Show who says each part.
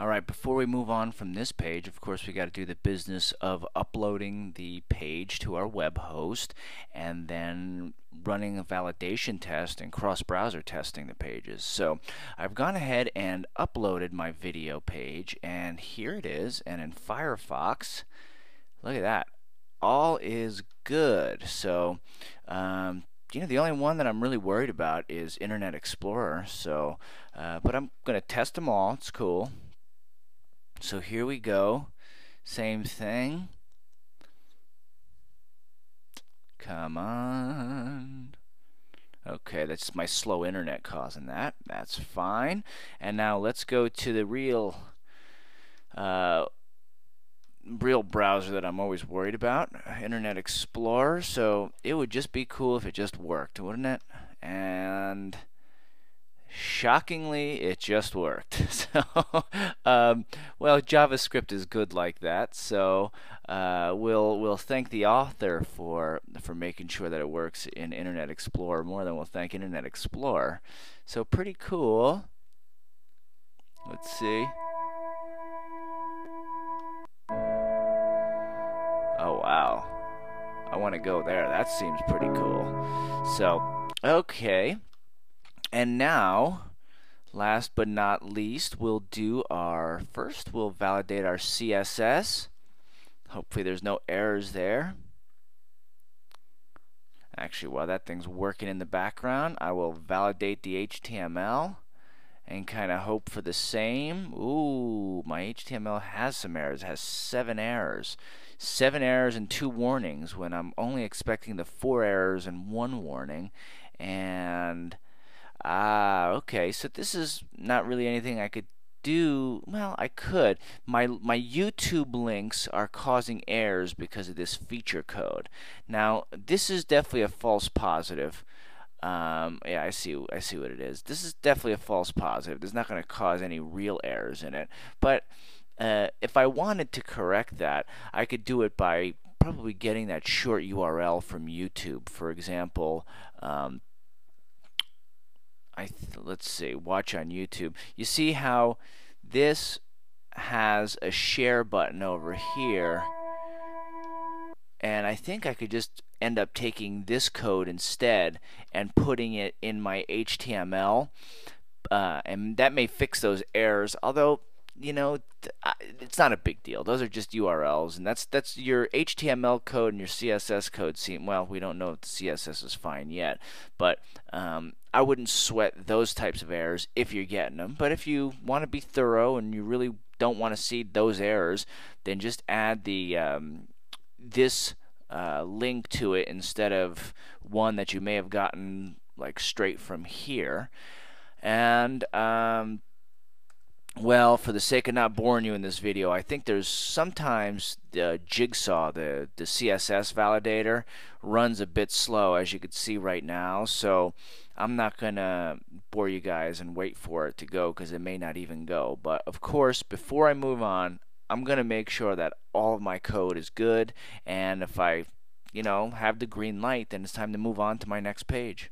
Speaker 1: Alright, before we move on from this page, of course we got to do the business of uploading the page to our web host and then running a validation test and cross-browser testing the pages. So I've gone ahead and uploaded my video page, and here it is. And in Firefox, look at that, all is good. So the only one that I'm really worried about is Internet Explorer. So but I'm going to test them all. It's cool. So here we go. Same thing. Come on. Okay, that's my slow internet causing that. That's fine. And now let's go to the real browser that I'm always worried about, Internet Explorer. So it would just be cool if it just worked, wouldn't it? And shockingly, it just worked. So, well, JavaScript is good like that. So we'll thank the author for making sure that it works in Internet Explorer more than we'll thank Internet Explorer. So pretty cool. Let's see. Oh wow, I want to go there. That seems pretty cool. So okay. And now, last but not least, we'll validate our CSS. Hopefully there's no errors there. Actually, while that thing's working in the background, I will validate the HTML and kind of hope for the same. Ooh, my HTML has some errors. It has 7 errors. 7 errors and 2 warnings when I'm only expecting the 4 errors and 1 warning. And okay, so this is not really anything I could do. Well, I could. My YouTube links are causing errors because of this feature code. Now, this is definitely a false positive. Yeah, I see what it is. This is definitely a false positive. This is not going to cause any real errors in it. But if I wanted to correct that, I could do it by probably getting that short URL from YouTube. For example, let's see, watch on YouTube. You see how this has a share button over here, and I think I could just end up taking this code instead and putting it in my HTML, and that may fix those errors, although it's not a big deal. Those are just URLs, and that's your HTML code and your CSS code. Well, we don't know if the CSS is fine yet, but I wouldn't sweat those types of errors if you're getting them. But if you want to be thorough and you really don't want to see those errors, then just add the this link to it instead of one that you may have gotten like straight from here. And well, for the sake of not boring you in this video, I think there's sometimes the Jigsaw, the CSS validator, runs a bit slow, as you can see right now. So I'm not going to bore you guys and wait for it to go, because it may not even go. But of course, before I move on, I'm going to make sure that all of my code is good. And if I, have the green light, then it's time to move on to my next page.